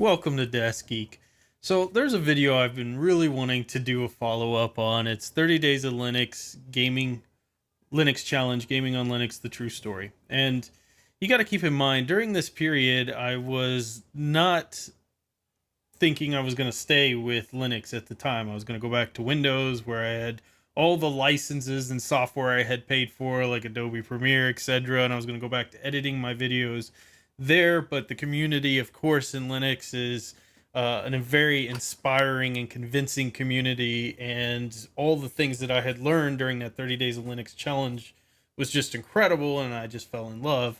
Welcome to DasGeek. So there's a video I've been really wanting to do a follow-up on. It's 30 Days of Linux Linux Challenge, Gaming on Linux, the true story. And you got to keep in mind, during this period, I was not thinking I was going to stay with Linux at the time. I was going to go back to Windows, where I had all the licenses and software I had paid for, like Adobe Premiere, etc. And I was going to go back to editing my videos there. But the community, of course, in Linux is a very inspiring and convincing community, and all the things that I had learned during that 30 Days of Linux challenge was just incredible, and I just fell in love.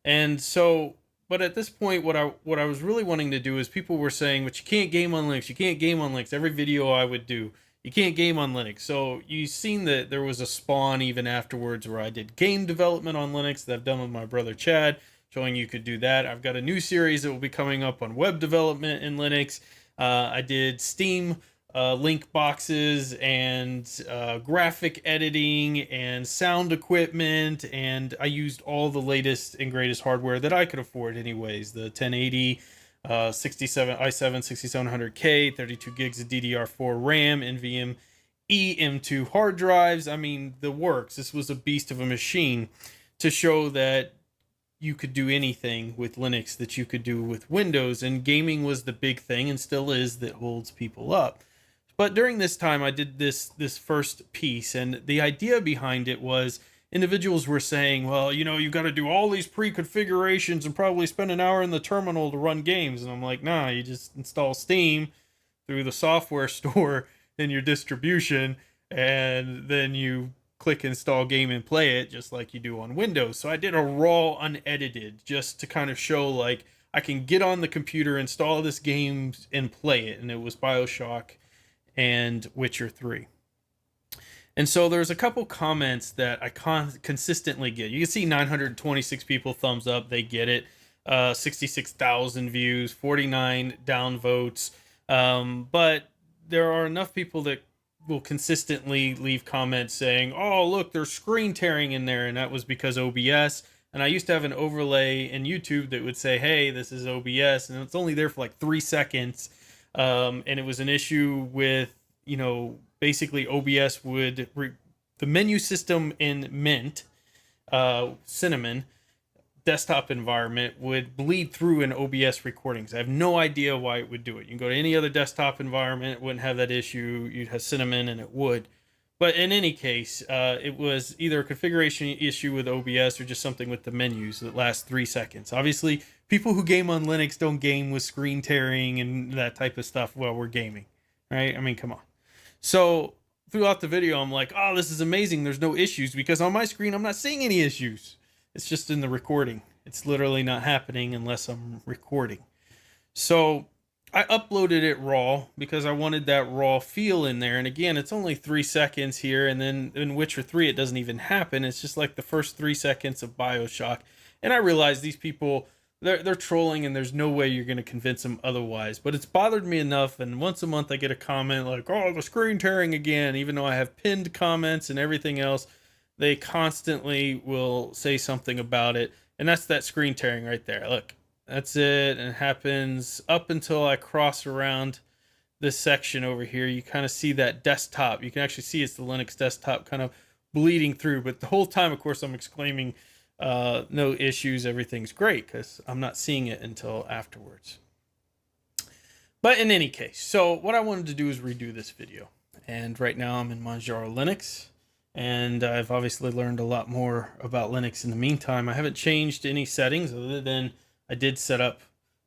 And so, but at this point, what I was really wanting to do is, people were saying, but you can't game on Linux, you can't game on Linux. Every video I would do, you can't game on Linux. So you've seen that there was a spawn even afterwards where I did game development on Linux that I've done with my brother Chad, showing you could do that. I've got a new series that will be coming up on web development in Linux. I did Steam link boxes and graphic editing and sound equipment, and I used all the latest and greatest hardware that I could afford anyways. The 1080 67 i7 6700K, 32 gigs of DDR4 RAM, NVMe M2 hard drives. I mean, the works. This was a beast of a machine to show that you could do anything with Linux that you could do with Windows, and gaming was the big thing, and still is, that holds people up. But during this time, I did this first piece, and the idea behind it was, individuals were saying, well, you know, you've got to do all these pre-configurations and probably spend an hour in the terminal to run games. And I'm like, nah, you just install Steam through the software store in your distribution, and then you click install game and play it just like you do on Windows. So I did a raw unedited, just to kind of show, like, I can get on the computer, install this game and play it. And it was Bioshock and Witcher 3. And so there's a couple comments that I consistently get. You can see 926 people thumbs up, they get it. 66,000 views, 49 downvotes. But there are enough people that will consistently leave comments saying, oh, look, there's screen tearing in there, and that was because OBS. And I used to have an overlay in YouTube that would say, hey, this is OBS, and it's only there for like 3 seconds. And it was an issue with, you know, basically OBS would, the menu system in Mint, Cinnamon, desktop environment would bleed through in OBS recordings. I have no idea why it would do it. You can go to any other desktop environment, it wouldn't have that issue. You'd have Cinnamon and it would. But in any case, it was either a configuration issue with OBS or just something with the menus that lasts 3 seconds. Obviously, people who game on Linux don't game with screen tearing and that type of stuff while we're gaming, right? I mean, come on. So throughout the video, I'm like, oh, this is amazing. There's no issues, because on my screen, I'm not seeing any issues. It's just in the recording. It's literally not happening unless I'm recording. So I uploaded it raw because I wanted that raw feel in there. And again, it's only 3 seconds here. And then in Witcher 3, it doesn't even happen. It's just like the first 3 seconds of Bioshock. And I realize these people, they're trolling, and there's no way you're going to convince them otherwise. But it's bothered me enough. And once a month, I get a comment like, oh, the screen tearing again. Even though I have pinned comments and everything else, they constantly will say something about it. And that's that screen tearing right there. Look, that's it. And it happens up until I cross around this section over here. You kind of see that desktop. You can actually see it's the Linux desktop kind of bleeding through. But the whole time, of course, I'm exclaiming, no issues, everything's great, because I'm not seeing it until afterwards. But in any case, so what I wanted to do is redo this video. And right now I'm in Manjaro Linux. And I've obviously learned a lot more about Linux in the meantime. I haven't changed any settings other than I did set up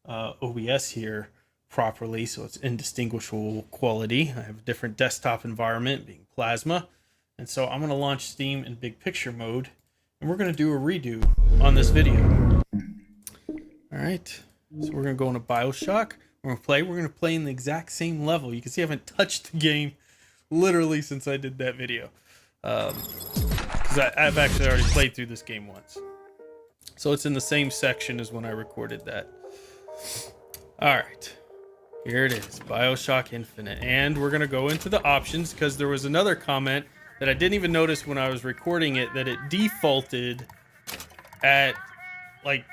OBS here properly, so it's indistinguishable quality. I have a different desktop environment, being Plasma. And so I'm going to launch Steam in big picture mode, and we're going to do a redo on this video. All right, so we're going to go into Bioshock. We're going to play in the exact same level. You can see I haven't touched the game literally since I did that video. Because I've actually already played through this game once. So it's in the same section as when I recorded that. Alright, here it is, Bioshock Infinite. And we're going to go into the options, because there was another comment that I didn't even notice when I was recording it, that it defaulted at like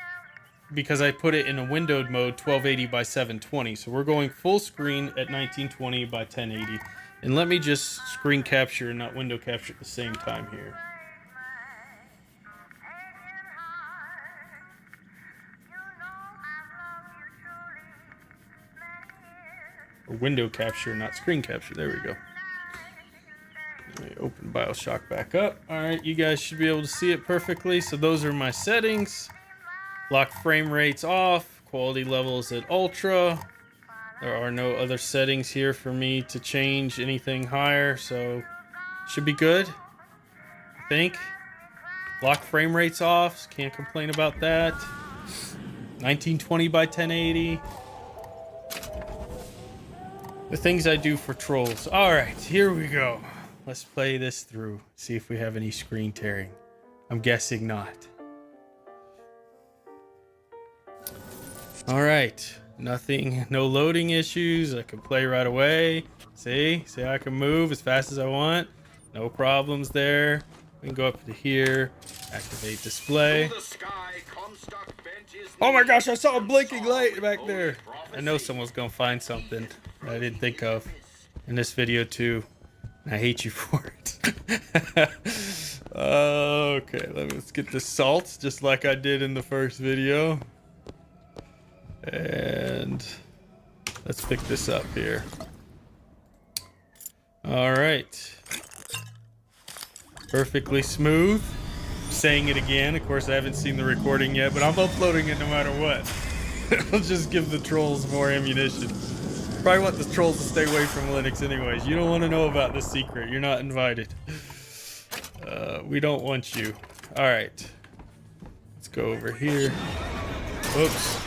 because I put it in a windowed mode, 1280 by 720. So we're going full screen at 1920 by 1080. And let me just screen capture and not window capture at the same time here. Or window capture, not screen capture. There we go. Let me open Bioshock back up. Alright, you guys should be able to see it perfectly. So those are my settings. Lock frame rates off. Quality levels at ultra. There are no other settings here for me to change anything higher. So should be good, I think. Lock frame rates off. Can't complain about that. 1920 by 1080. The things I do for trolls. Alright, here we go. Let's play this through. See if we have any screen tearing. I'm guessing not. Alright. Nothing, no loading issues. I can play right away. See I can move as fast as I want. No problems there. We can go up to here. Activate display. Oh my gosh, I saw a blinking light back there. I know someone's gonna find something I didn't think of in this video too. I hate you for it. Okay, let's get the salt just like I did in the first video. And let's pick this up here. All right. Perfectly smooth. Saying it again. Of course, I haven't seen the recording yet, but I'm uploading it no matter what. I'll just give the trolls more ammunition. Probably want the trolls to stay away from Linux anyways. You don't want to know about this secret. You're not invited. We don't want you. All right. Let's go over here. Oops.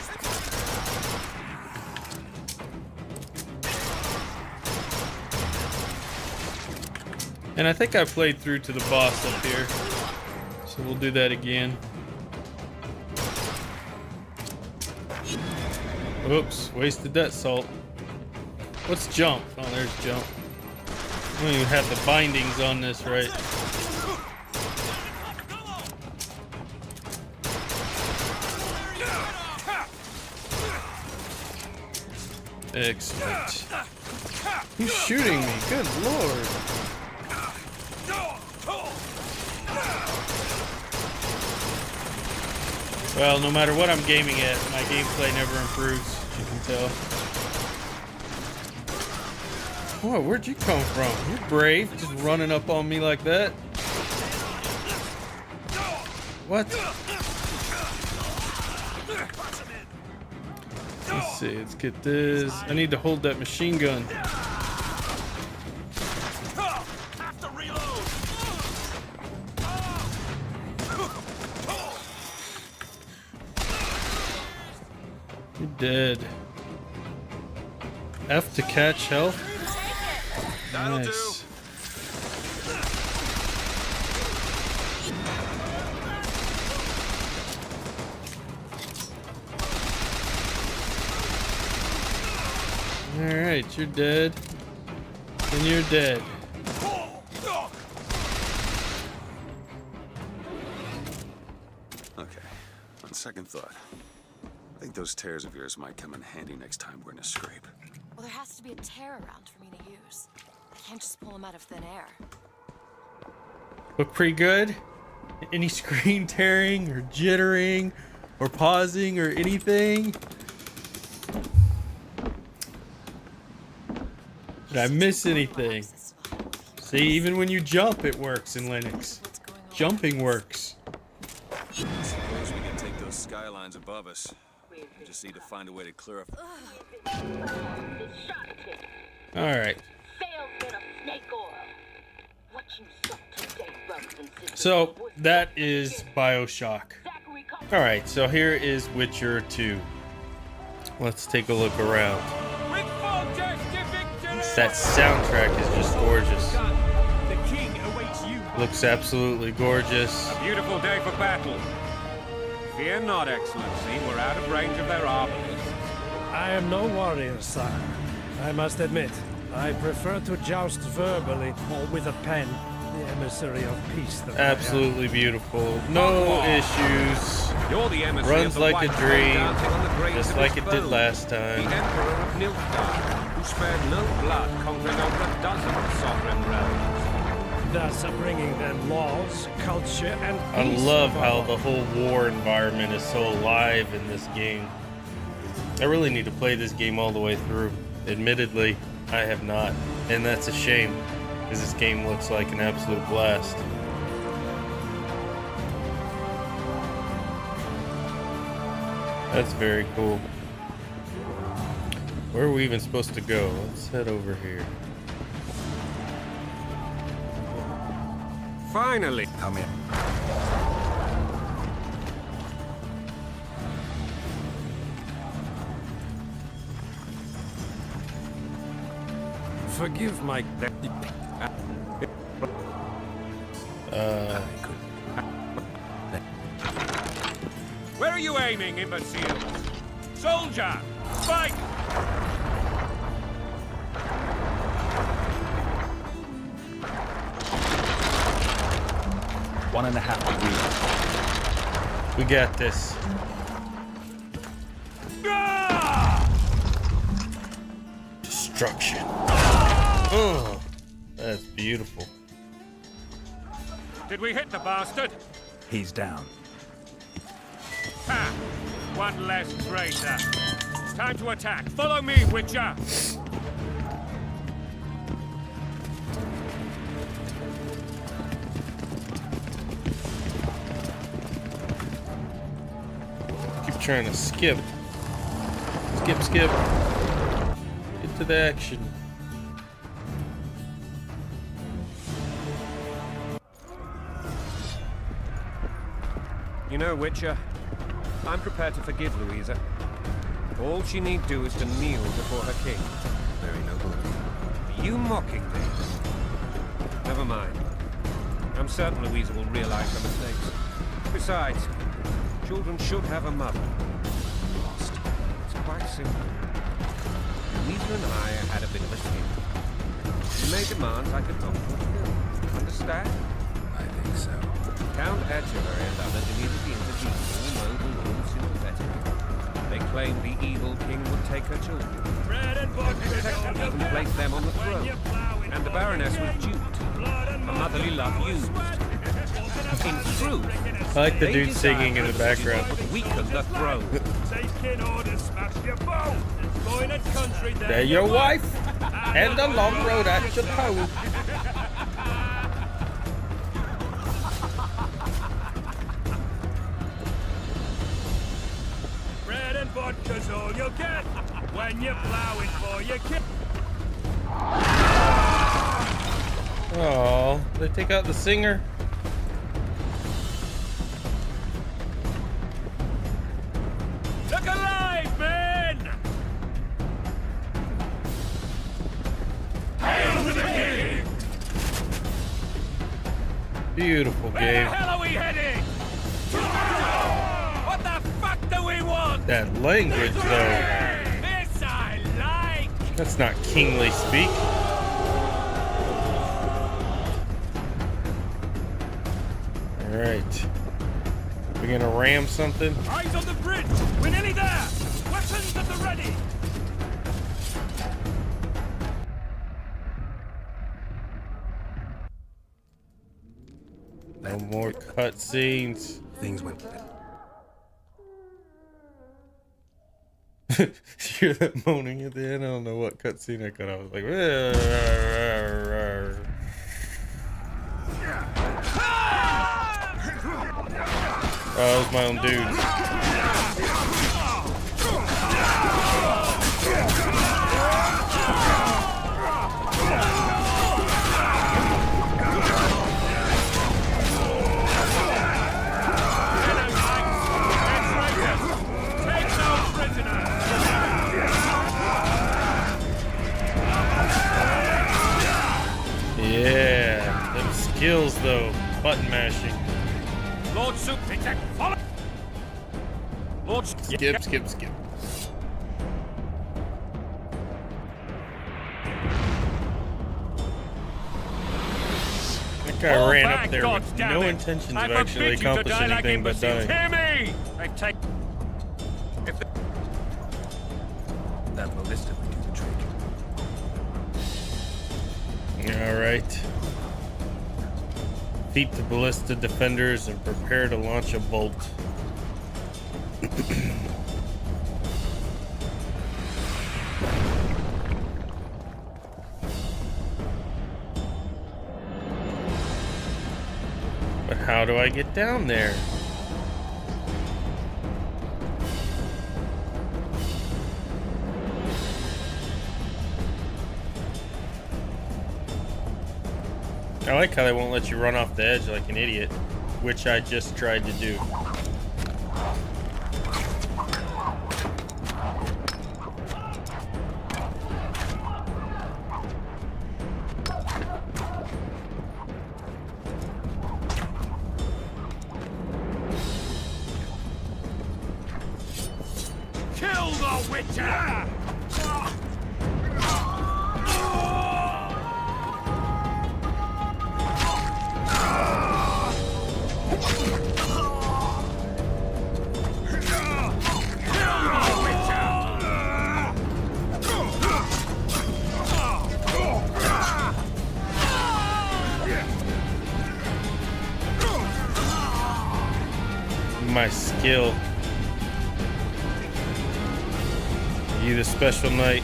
And I think I played through to the boss up here. So we'll do that again. Oops, wasted that salt. What's jump? Oh, there's jump. I don't even have the bindings on this right. Excellent. Who's shooting me? Good lord. Well, no matter what I'm gaming at, my gameplay never improves, as you can tell. Whoa, where'd you come from? You're brave, just running up on me like that. What? Let's see, let's get this. I need to hold that machine gun. You're dead. F to catch health. Nice. Alright, you're dead. And you're dead. Okay, on second thought, I think those tears of yours might come in handy next time we're in a scrape. Well, there has to be a tear around for me to use. I can't just pull them out of thin air. Look pretty good. Any screen tearing or jittering or pausing or anything? Did I miss anything? See, even when you jump, it works in Linux. Jumping works. Suppose we can take those skylines above us. We just need to find a way to clear up. Alright. So, that is Bioshock. Alright, so here is Witcher 2. Let's take a look around. That soundtrack is just gorgeous. Looks absolutely gorgeous. A beautiful day for battle. Fear not, Excellency. We're out of range of their arbalists. I am no warrior, sire. I must admit, I prefer to joust verbally or with a pen the emissary of peace that Absolutely beautiful. No issues. You're the emissary Runs of the like white a man dream, dancing on the graves just of like his it did foes. last The time. Emperor of Nilfgaard, who spared no blood conquering over a dozen sovereign realms. thus bringing them laws, culture, and I peace. love how above the whole war environment is so alive in this game. I really need to play this game all the way through. Admittedly, I have not, and that's a shame, because this game looks like an absolute blast. That's very cool. Where are we even supposed to go? Let's head over here. Finally, Come in. Forgive my where are you aiming, imbeciles? Soldier, fight! One and a half degrees. We got this. Destruction. Oh, that's beautiful. Did we hit the bastard? He's down. Ha! One less traitor. Time to attack. Follow me, Witcher! Keep trying to skip. Skip, skip. Get to the action. You know, Witcher, I'm prepared to forgive Louisa. All she need do is to kneel before her king. Very noble. Are you mocking me? Never mind. I'm certain Louisa will realize her mistakes. Besides, children should have a mother. Lost. It's quite simple. Louisa and I had a bit of a scene. She made demands I could not fulfill. Understand? I think so. Count Etchever and others immediately intervened, all noble, all sympathetic. They claimed the evil king would take her children. And even placed them on the throne. And the Baroness was duped. Her motherly love used. In truth, I like the they dude singing in the desired background. privileges that would weaken the throne. They're your wife and a long road at your toe. Bread and vodka's all you'll get when you're plowing for your kid. Oh, they take out the singer. Look alive, men! Hail to the king! Beautiful Where the game. hell are we heading? What the fuck do we want? That language, though. This I like! That's not kingly speak. All right. We're gonna ram something. Eyes on the bridge! We're nearly there! Weapons at the ready! No more cutscenes. Things went. Hear that moaning at the end? I don't know what cutscene I cut. I was like, oh, that was my own dude. Take no prisoners! Yeah, them skills though. Button mashing. Lord Soup, follow! Lord Skip, skip, skip. Guy Fall ran back, up there with goddammit. no intentions of I actually forbid you to accomplishing die like anything but imbeciles. dying. Hear me! I take... That ballista would do the trick. Alright. Defeat the ballista defenders and prepare to launch a bolt. But how do I get down there? I like how they won't let you run off the edge like an idiot, which I just tried to do. Kill the Witcher! My skill. You the special knight.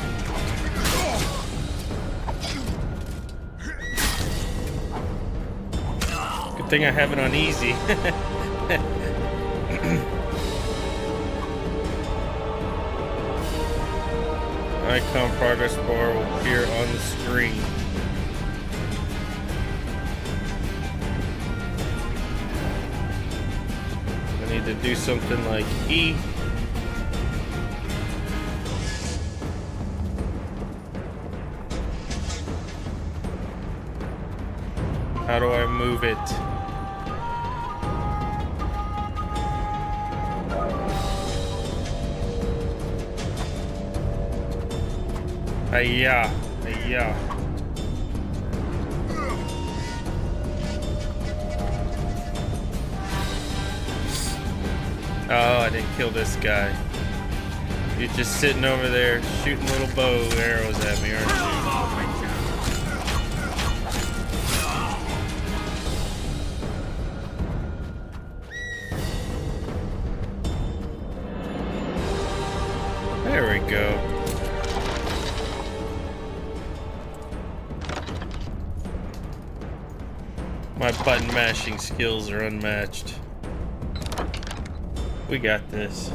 Good thing I have it on easy. Icon progress bar will appear on the screen. I need to do something like E. How do I move it? Hiya, hiya. Oh, I didn't kill this guy. You're just sitting over there shooting little bow arrows at me, aren't you? There we go. My button mashing skills are unmatched. We got this.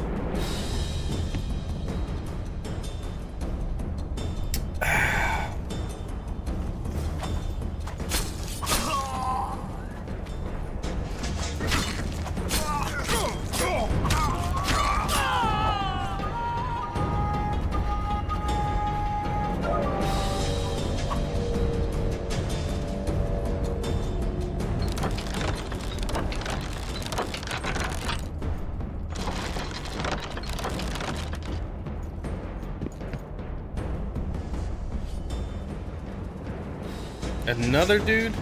Another dude?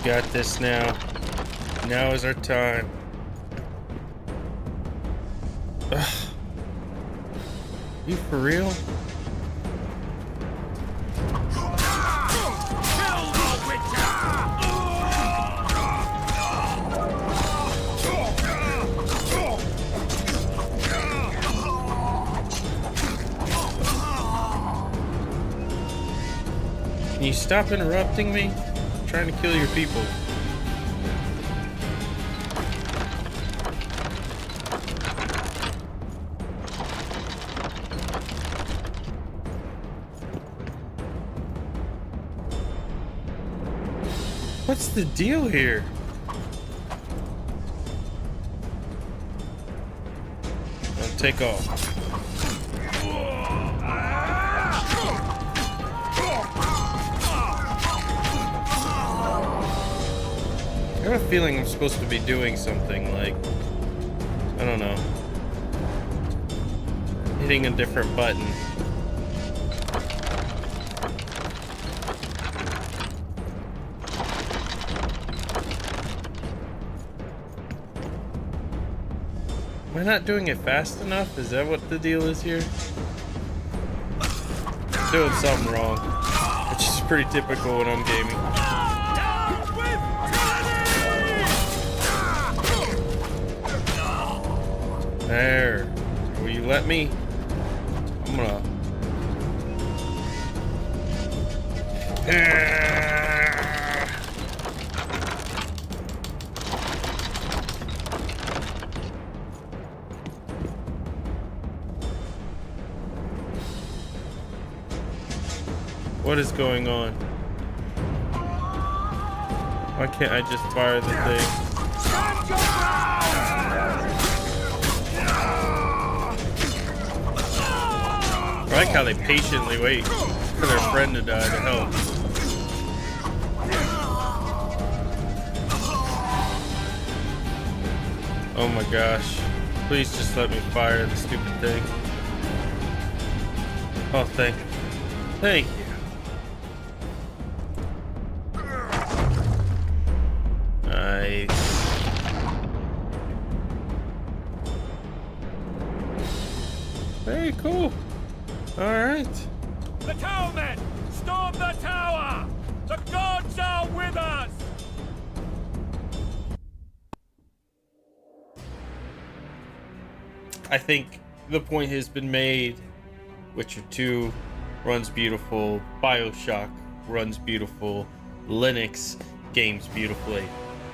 Got this now. Now is our time. Ugh. You for real? Can you stop interrupting me? I'm trying to kill your people. What's the deal here? take off. I have a feeling I'm supposed to be doing something like, I don't know, hitting a different button. Am I not doing it fast enough? Is that what the deal is here? I'm doing something wrong, which is pretty typical when I'm gaming. There. Will you let me? I'm gonna... What is going on? Why can't I just fire the thing? I like how they patiently wait for their friend to die to help. Oh my gosh. Please just let me fire the stupid thing. Oh, thank you. Thank you. Nice. Very cool. Alright. The tower men! Storm the tower! The gods are with us! I think the point has been made. Witcher 2 runs beautiful. Bioshock runs beautiful. Linux games beautifully.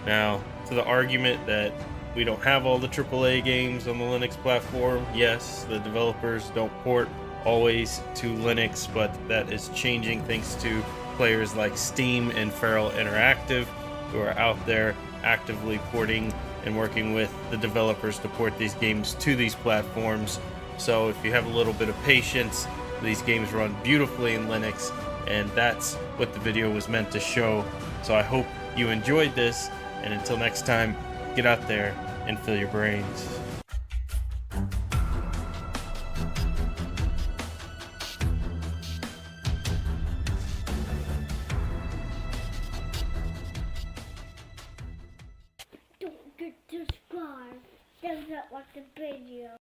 Now, to the argument that we don't have all the AAA games on the Linux platform, yes, the developers don't port always to Linux, but that is changing thanks to players like Steam and Feral Interactive, who are out there actively porting and working with the developers to port these games to these platforms. So if you have a little bit of patience, these games run beautifully in Linux, and that's what the video was meant to show. So I hope you enjoyed this, and until next time, get out there and fill your brains. Don't get subscribed. Does not like the video.